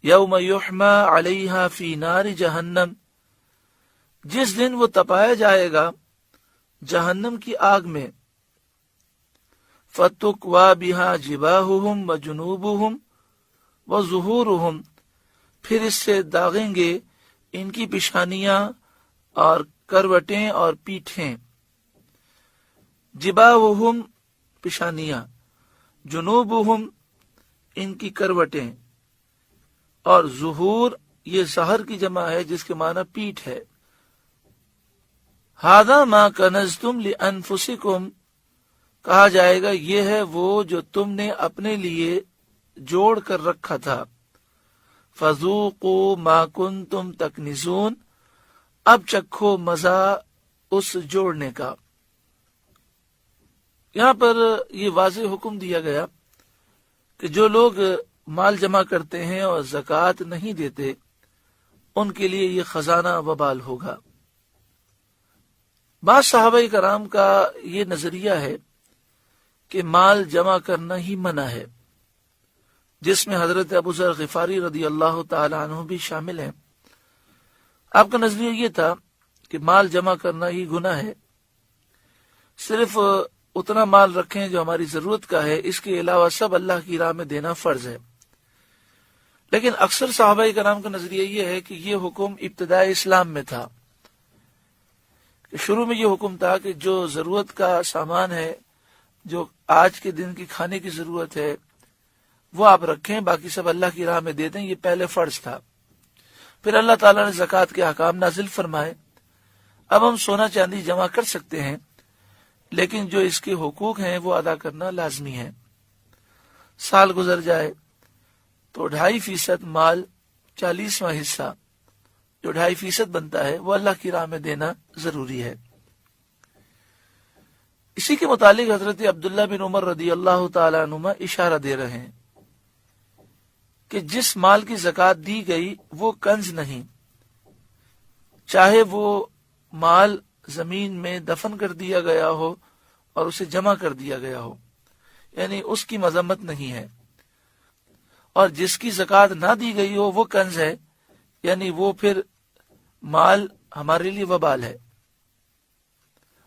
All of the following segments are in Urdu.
یوم یحما علیہا فی نار جہنم، جس دن وہ تپایا جائے گا جہنم کی آگ میں، فتکوا بہا جباہہم وجنوبہم وظہورہم، پھر اس سے داغیں گے ان کی پیشانیاں اور کروٹیں اور پیٹھیں۔ جباہہم پیشانیاں، جنوبہم ان کی کروٹیں، اور ظہور یہ ظہر کی جمع ہے جس کے معنی پیٹھ ہے۔ ھذا ما کنزتم لانفسکم، کہا جائے گا یہ ہے وہ جو تم نے اپنے لیے جوڑ کر رکھا تھا۔ فذوقوا ما کنتم تکنزون، اب چکھو مزہ اس جوڑنے کا۔ یہاں پر یہ واضح حکم دیا گیا کہ جو لوگ مال جمع کرتے ہیں اور زکوٰۃ نہیں دیتے ان کے لیے یہ خزانہ وبال ہوگا۔ بعض صحابہ کرام کا یہ نظریہ ہے کہ مال جمع کرنا ہی منع ہے، جس میں حضرت ابو ذر غفاری رضی اللہ تعالی عنہ بھی شامل ہیں۔ آپ کا نظریہ یہ تھا کہ مال جمع کرنا ہی گناہ ہے، صرف اتنا مال رکھیں جو ہماری ضرورت کا ہے، اس کے علاوہ سب اللہ کی راہ میں دینا فرض ہے۔ لیکن اکثر صحابہ کرام کا نظریہ یہ ہے کہ یہ حکم ابتدائی اسلام میں تھا، کہ شروع میں یہ حکم تھا کہ جو ضرورت کا سامان ہے، جو آج کے دن کی کھانے کی ضرورت ہے وہ آپ رکھیں، باقی سب اللہ کی راہ میں دے دیں، یہ پہلے فرض تھا۔ پھر اللہ تعالیٰ نے زکوٰۃ کے احکام نازل فرمائے۔ اب ہم سونا چاندی جمع کر سکتے ہیں، لیکن جو اس کے حقوق ہیں وہ ادا کرنا لازمی ہے۔ سال گزر جائے تو 2.5% مال، 40واں حصہ جو 2.5% بنتا ہے وہ اللہ کی راہ میں دینا ضروری ہے۔ اسی کے متعلق حضرت عبداللہ بن عمر رضی اللہ تعالی عنہما اشارہ دے رہے ہیں کہ جس مال کی زکوٰۃ دی گئی وہ کنز نہیں، چاہے وہ مال زمین میں دفن کر دیا گیا ہو اور اسے جمع کر دیا گیا ہو، یعنی اس کی مذمت نہیں ہے، اور جس کی زکوٰۃ نہ دی گئی ہو وہ کنز ہے، یعنی وہ پھر مال ہمارے لیے وبال ہے۔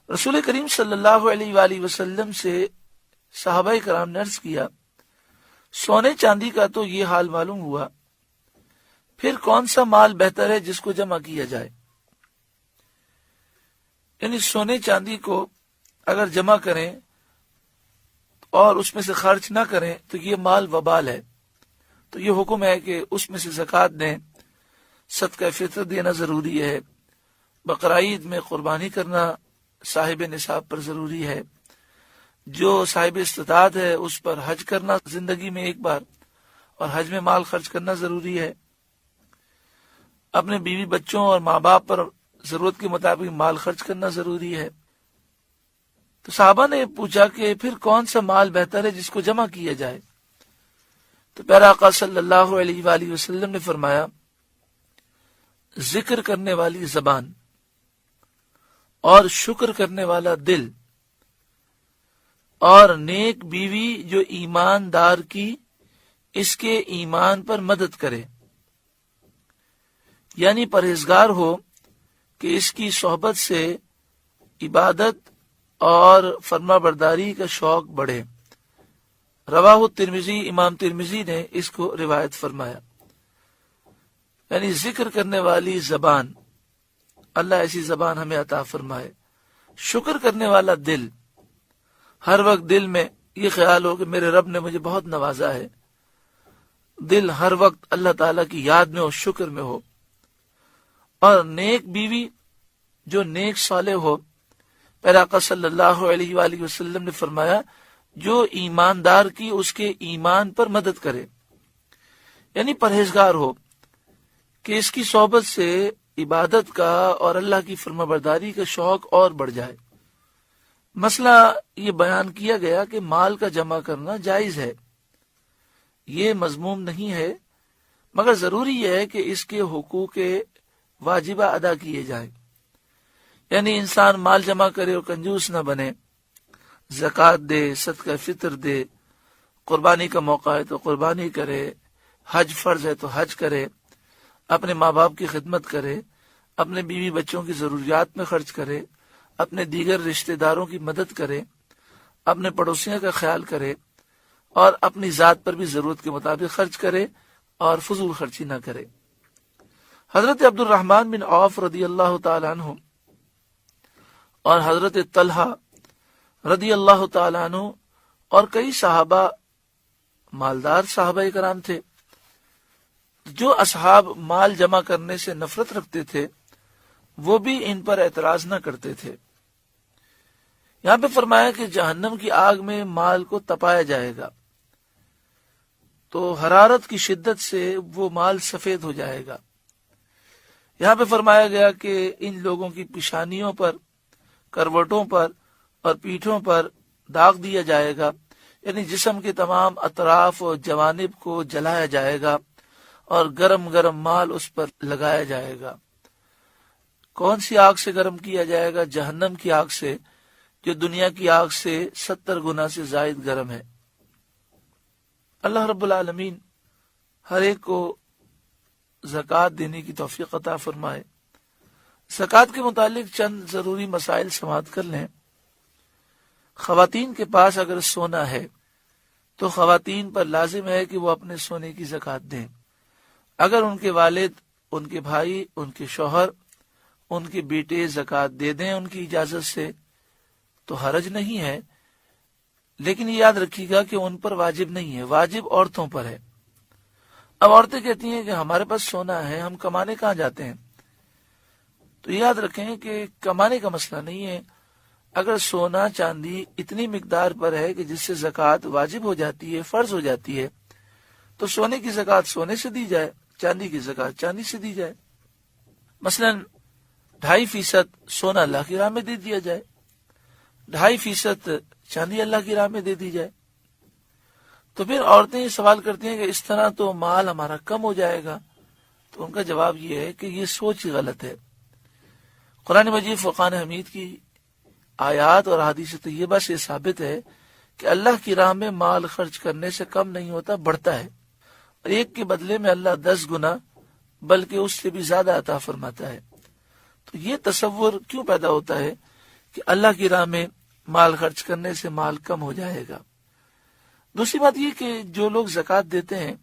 رسول کریم صلی اللہ علیہ وآلہ وسلم سے صحابہ کرام نے عرض کیا، سونے چاندی کا تو یہ حال معلوم ہوا، پھر کون سا مال بہتر ہے جس کو جمع کیا جائے؟ یعنی سونے چاندی کو اگر جمع کریں اور اس میں سے خرچ نہ کریں تو یہ مال وبال ہے، تو یہ حکم ہے کہ اس میں سے زکوٰۃ دیں، صدقہ فطر دینا ضروری ہے، بقرعید میں قربانی کرنا صاحب نصاب پر ضروری ہے، جو صاحب استطاعت ہے اس پر حج کرنا زندگی میں ایک بار، اور حج میں مال خرچ کرنا ضروری ہے، اپنے بیوی بچوں اور ماں باپ پر ضرورت کے مطابق مال خرچ کرنا ضروری ہے۔ تو صحابہ نے پوچھا کہ پھر کون سا مال بہتر ہے جس کو جمع کیا جائے؟ تو پیارا آقا صلی اللہ علیہ وآلہ وسلم نے فرمایا، ذکر کرنے والی زبان اور شکر کرنے والا دل اور نیک بیوی جو ایماندار کی اس کے ایمان پر مدد کرے، یعنی پرہیزگار ہو کہ اس کی صحبت سے عبادت اور فرما برداری کا شوق بڑھے۔ رواہ ترمذی، امام ترمذی نے اس کو روایت فرمایا۔ یعنی ذکر کرنے والی زبان، اللہ ایسی زبان ہمیں عطا فرمائے۔ شکر کرنے والا دل، ہر وقت دل میں یہ خیال ہو کہ میرے رب نے مجھے بہت نوازا ہے، دل ہر وقت اللہ تعالیٰ کی یاد میں اور شکر میں ہو۔ اور نیک بیوی جو نیک صالح ہو، پیارا آقا صلی اللہ علیہ وآلہ وسلم نے فرمایا، جو ایماندار کی اس کے ایمان پر مدد کرے، یعنی پرہیزگار ہو کہ اس کی صحبت سے عبادت کا اور اللہ کی فرما برداری کا شوق اور بڑھ جائے۔ مسئلہ یہ بیان کیا گیا کہ مال کا جمع کرنا جائز ہے، یہ مذموم نہیں ہے، مگر ضروری ہے کہ اس کے حقوق واجبہ ادا کیے جائیں۔ یعنی انسان مال جمع کرے اور کنجوس نہ بنے، زکوٰۃ دے، صدقہ فطر دے، قربانی کا موقع ہے تو قربانی کرے، حج فرض ہے تو حج کرے، اپنے ماں باپ کی خدمت کرے، اپنے بیوی بچوں کی ضروریات میں خرچ کرے، اپنے دیگر رشتہ داروں کی مدد کرے، اپنے پڑوسیوں کا خیال کرے، اور اپنی ذات پر بھی ضرورت کے مطابق خرچ کرے اور فضول خرچی نہ کرے۔ حضرت عبد الرحمن بن عوف رضی اللہ تعالی عنہ اور حضرت طلحہ رضی اللہ تعالی عنہ اور کئی صحابہ، مالدار صحابہ کرام تھے۔ جو اصحاب مال جمع کرنے سے نفرت رکھتے تھے وہ بھی ان پر اعتراض نہ کرتے تھے۔ یہاں پہ فرمایا کہ جہنم کی آگ میں مال کو تپایا جائے گا تو حرارت کی شدت سے وہ مال سفید ہو جائے گا۔ یہاں پہ فرمایا گیا کہ ان لوگوں کی پیشانیوں پر، کروٹوں پر اور پیٹھوں پر داغ دیا جائے گا، یعنی جسم کے تمام اطراف اور جوانب کو جلایا جائے گا اور گرم گرم مال اس پر لگایا جائے گا۔ کون سی آگ سے گرم کیا جائے گا؟ جہنم کی آگ سے، جو دنیا کی آگ سے 70 گنا سے زائد گرم ہے۔ اللہ رب العالمین ہر ایک کو زکوٰۃ دینے کی توفیق عطا فرمائے۔ زکوٰۃ کے متعلق چند ضروری مسائل سماعت کر لیں۔ خواتین کے پاس اگر سونا ہے تو خواتین پر لازم ہے کہ وہ اپنے سونے کی زکوٰۃ دیں۔ اگر ان کے والد، ان کے بھائی، ان کے شوہر، ان کے بیٹے زکوٰۃ دے دیں ان کی اجازت سے تو حرج نہیں ہے، لیکن یہ یاد رکھیے گا کہ ان پر واجب نہیں ہے، واجب عورتوں پر ہے۔ اب عورتیں کہتی ہیں کہ ہمارے پاس سونا ہے، ہم کمانے کہاں جاتے ہیں؟ تو یاد رکھیں کہ کمانے کا مسئلہ نہیں ہے۔ اگر سونا چاندی اتنی مقدار پر ہے کہ جس سے زکوٰۃ واجب ہو جاتی ہے، فرض ہو جاتی ہے، تو سونے کی زکوٰۃ سونے سے دی جائے، چاندی کی زکوٰۃ چاندی سے دی جائے۔ مثلا 2.5% سونا اللہ کی راہ میں دے دیا جائے، 2.5% چاندی اللہ کی راہ میں دے دی جائے۔ تو پھر عورتیں یہ سوال کرتی ہیں کہ اس طرح تو مال ہمارا کم ہو جائے گا۔ تو ان کا جواب یہ ہے کہ یہ سوچ ہی غلط ہے۔ قرآن مجید فرقان حمید کی آیات اور احادیث طیبہ سے ثابت ہے کہ اللہ کی راہ میں مال خرچ کرنے سے کم نہیں ہوتا، بڑھتا ہے، اور ایک کے بدلے میں اللہ 10 گنا بلکہ اس سے بھی زیادہ عطا فرماتا ہے۔ تو یہ تصور کیوں پیدا ہوتا ہے کہ اللہ کی راہ میں مال خرچ کرنے سے مال کم ہو جائے گا؟ دوسری بات یہ کہ جو لوگ زکوٰۃ دیتے ہیں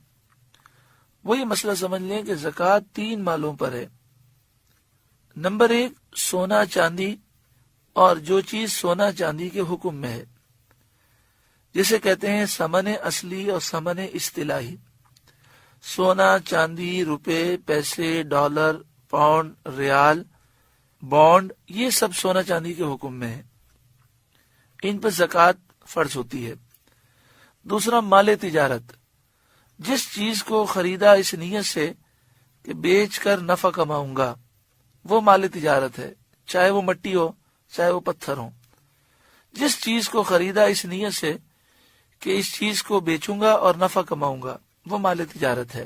وہ یہ مسئلہ سمجھ لیں کہ زکوٰۃ 3 مالوں پر ہے۔ نمبر 1 سونا چاندی، اور جو چیز سونا چاندی کے حکم میں ہے، جسے کہتے ہیں ثمن اصلی اور ثمن اصطلاحی۔ سونا، چاندی، روپے، پیسے، ڈالر، پاؤنڈ، ریال، بانڈ، یہ سب سونا چاندی کے حکم میں ہے، ان پر زکوٰۃ فرض ہوتی ہے۔ دوسرا مال تجارت، جس چیز کو خریدا اس نیت سے کہ بیچ کر نفع کماؤں گا، وہ مال تجارت ہے، چاہے وہ مٹی ہو چاہے وہ پتھر ہو۔ جس چیز کو خریدا اس نیت سے کہ اس چیز کو بیچوں گا اور نفع کماؤں گا، وہ مال تجارت ہے۔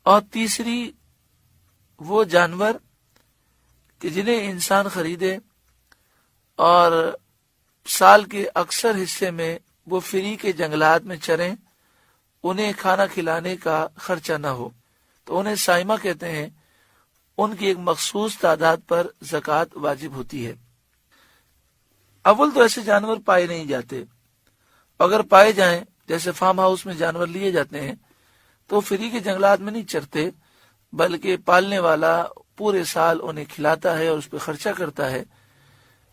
اور تیسری وہ جانور کہ جنہیں انسان خریدے اور سال کے اکثر حصے میں وہ فری کے جنگلات میں چریں، انہیں کھانا کھلانے کا خرچہ نہ ہو، تو انہیں سائمہ کہتے ہیں۔ ان کی ایک مخصوص تعداد پر زکوٰۃ واجب ہوتی ہے۔ اول تو ایسے جانور پائے نہیں جاتے، اگر پائے جائیں جیسے فارم ہاؤس میں جانور لیے جاتے ہیں تو فری کے جنگلات میں نہیں چرتے، بلکہ پالنے والا پورے سال انہیں کھلاتا ہے اور اس پہ خرچہ کرتا ہے،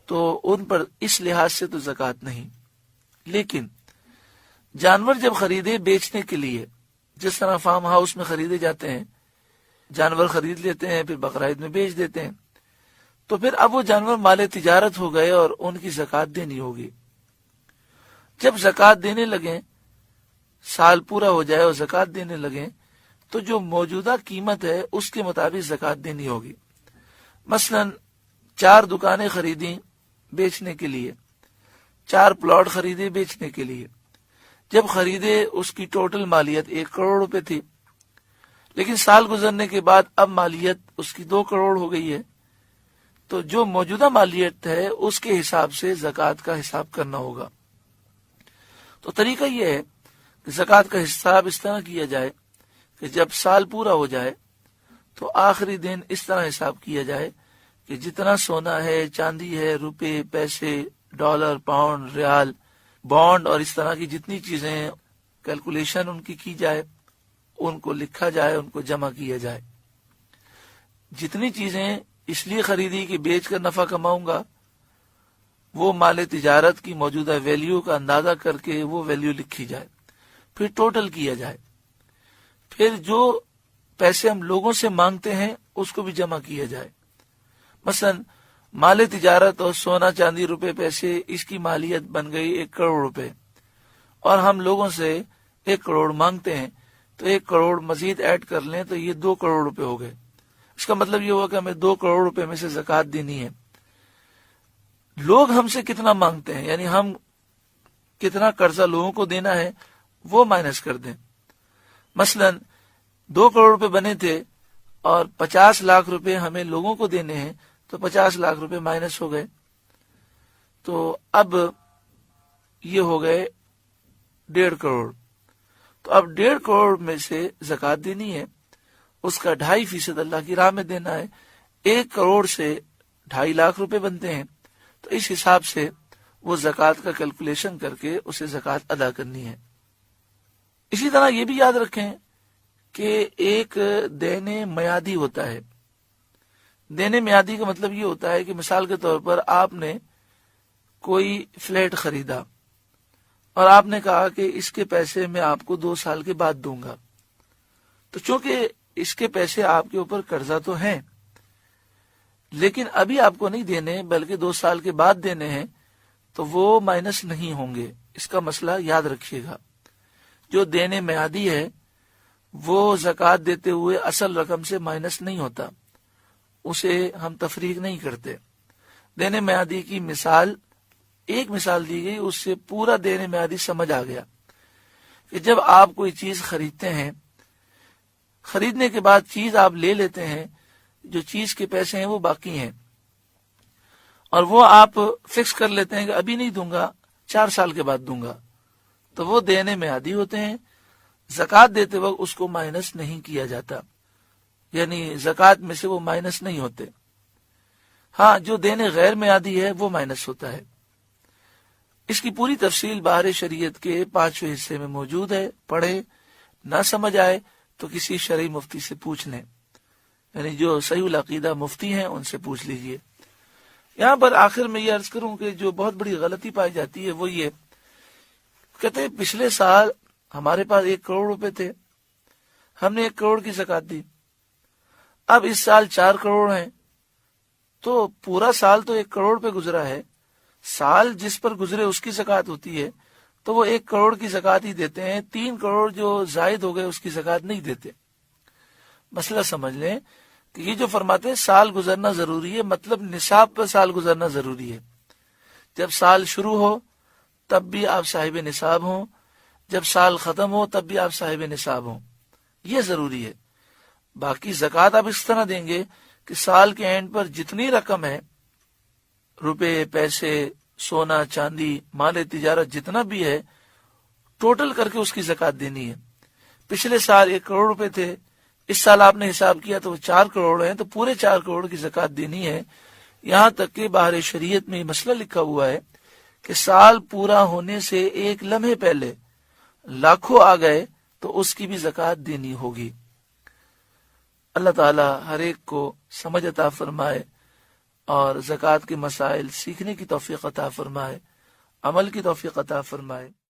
تو ان پر اس لحاظ سے تو زکوٰۃ نہیں۔ لیکن جانور جب خریدے بیچنے کے لیے، جس طرح فارم ہاؤس میں خریدے جاتے ہیں، جانور خرید لیتے ہیں پھر بقرعید میں بیچ دیتے ہیں، تو پھر اب وہ جانور مال تجارت ہو گئے اور ان کی زکوٰۃ دینی ہوگی۔ جب زکوٰۃ دینے لگیں، سال پورا ہو جائے اور زکوٰۃ دینے لگیں، تو جو موجودہ قیمت ہے اس کے مطابق زکوٰۃ دینی ہوگی۔ مثلا 4 دکانیں خریدیں بیچنے کے لیے، 4 پلاٹ خریدے بیچنے کے لیے۔ جب خریدے اس کی ٹوٹل مالیت 1 کروڑ روپے تھی، لیکن سال گزرنے کے بعد اب مالیت اس کی 2 کروڑ ہو گئی ہے، تو جو موجودہ مالیت ہے اس کے حساب سے زکوٰۃ کا حساب کرنا ہوگا۔ تو طریقہ یہ ہے کہ زکوٰۃ کا حساب اس طرح کیا جائے کہ جب سال پورا ہو جائے تو آخری دن اس طرح حساب کیا جائے کہ جتنا سونا ہے، چاندی ہے، روپے، پیسے، ڈالر، پاؤنڈ، ریال، بانڈ اور اس طرح کی جتنی چیزیں ہیں کیلکولیشن ان کی جائے، ان کو لکھا جائے، ان کو جمع کیا جائے۔ جتنی چیزیں اس لیے خریدی کہ بیچ کر نفع کماؤں گا، وہ مال تجارت کی موجودہ ویلیو کا اندازہ کر کے وہ ویلیو لکھی جائے، پھر ٹوٹل کیا جائے، پھر جو پیسے ہم لوگوں سے مانگتے ہیں اس کو بھی جمع کیا جائے۔ مثلا مال تجارت اور سونا، چاندی، روپے، پیسے، اس کی مالیت بن گئی 1 کروڑ روپے، اور ہم لوگوں سے 1 کروڑ مانگتے ہیں، تو 1 کروڑ مزید ایڈ کر لیں تو یہ 2 کروڑ روپے ہو گئے۔ اس کا مطلب یہ ہوا کہ ہمیں 2 کروڑ روپے میں سے زکوٰۃ دینی ہے۔ لوگ ہم سے کتنا مانگتے ہیں، یعنی ہم کتنا قرضہ لوگوں کو دینا ہے وہ مائنس کر دیں۔ مثلا 2 کروڑ روپے بنے تھے اور 50 لاکھ روپے ہمیں لوگوں کو دینے ہیں، تو 50 لاکھ روپے مائنس ہو گئے، تو اب یہ ہو گئے 1.5 کروڑ۔ تو اب 1.5 کروڑ میں سے زکوٰۃ دینی ہے، اس کا 2.5% اللہ کی راہ میں دینا ہے۔ 1 کروڑ سے 2.5 لاکھ روپے بنتے ہیں، تو اس حساب سے وہ زکوٰۃ کا کیلکولیشن کر کے اسے زکوٰۃ ادا کرنی ہے۔ اسی طرح یہ بھی یاد رکھیں کہ ایک دین میعادی ہوتا ہے۔ دین میعادی کا مطلب یہ ہوتا ہے کہ مثال کے طور پر آپ نے کوئی فلیٹ خریدا اور آپ نے کہا کہ اس کے پیسے میں آپ کو 2 سال کے بعد دوں گا، تو چونکہ اس کے پیسے آپ کے اوپر قرضہ تو ہیں لیکن ابھی آپ کو نہیں دینے بلکہ 2 سال کے بعد دینے ہیں، تو وہ مائنس نہیں ہوں گے۔ اس کا مسئلہ یاد رکھیے گا۔ جو دین میعادی ہے وہ زکوٰۃ دیتے ہوئے اصل رقم سے مائنس نہیں ہوتا، اسے ہم تفریق نہیں کرتے۔ دین میعادی کی مثال، ایک مثال دی گئی، اس سے پورا دین میعادی سمجھ آ گیا کہ جب آپ کوئی چیز خریدتے ہیں، خریدنے کے بعد چیز آپ لے لیتے ہیں، جو چیز کے پیسے ہیں وہ باقی ہیں، اور وہ آپ فکس کر لیتے ہیں کہ ابھی نہیں دوں گا، 4 سال کے بعد دوں گا، تو وہ دین میعادی ہوتے ہیں۔ زکوٰۃ دیتے وقت اس کو مائنس نہیں کیا جاتا، یعنی زکوٰۃ میں سے وہ مائنس نہیں ہوتے۔ ہاں، جو دین غیر میعادی ہے وہ مائنس ہوتا ہے۔ اس کی پوری تفصیل بہار شریعت کے 5ویں حصے میں موجود ہے، پڑھے، نہ سمجھ آئے تو کسی شرعی مفتی سے پوچھ لیں، یعنی جو صحیح العقیدہ مفتی ہیں ان سے پوچھ لیجئے۔ یہاں پر آخر میں یہ عرض کروں کہ جو بہت بڑی غلطی پائی جاتی ہے وہ یہ کہتے ہیں پچھلے سال ہمارے پاس 1 کروڑ روپے تھے، ہم نے 1 کروڑ کی زکوٰۃ دی، اب اس سال 4 کروڑ ہیں، تو پورا سال تو 1 کروڑ پہ گزرا ہے، سال جس پر گزرے اس کی زکوٰۃ ہوتی ہے، تو وہ 1 کروڑ کی زکوٰۃ ہی دیتے ہیں، 3 کروڑ جو زائد ہو گئے اس کی زکوٰۃ نہیں دیتے۔ مسئلہ سمجھ لیں کہ یہ جو فرماتے ہیں سال گزرنا ضروری ہے، مطلب نصاب پر سال گزرنا ضروری ہے۔ جب سال شروع ہو تب بھی آپ صاحب نصاب ہوں، جب سال ختم ہو تب بھی آپ صاحب نصاب ہوں، یہ ضروری ہے۔ باقی زکوٰۃ آپ اس طرح دیں گے کہ سال کے اینڈ پر جتنی رقم ہے، روپے، پیسے، سونا، چاندی، مال تجارت جتنا بھی ہے، ٹوٹل کر کے اس کی زکوٰۃ دینی ہے۔ پچھلے سال 1 کروڑ روپے تھے، اس سال آپ نے حساب کیا تو وہ 4 کروڑ ہیں، تو پورے 4 کروڑ کی زکوٰۃ دینی ہے۔ یہاں تک کہ بہار شریعت میں یہ مسئلہ لکھا ہوا ہے کہ سال پورا ہونے سے 1 لمحے پہلے لاکھوں آ گئے تو اس کی بھی زکوٰۃ دینی ہوگی۔ اللہ تعالی ہر ایک کو سمجھ عطا فرمائے اور زکوٰۃ کے مسائل سیکھنے کی توفیق عطا فرمائے، عمل کی توفیق عطا فرمائے۔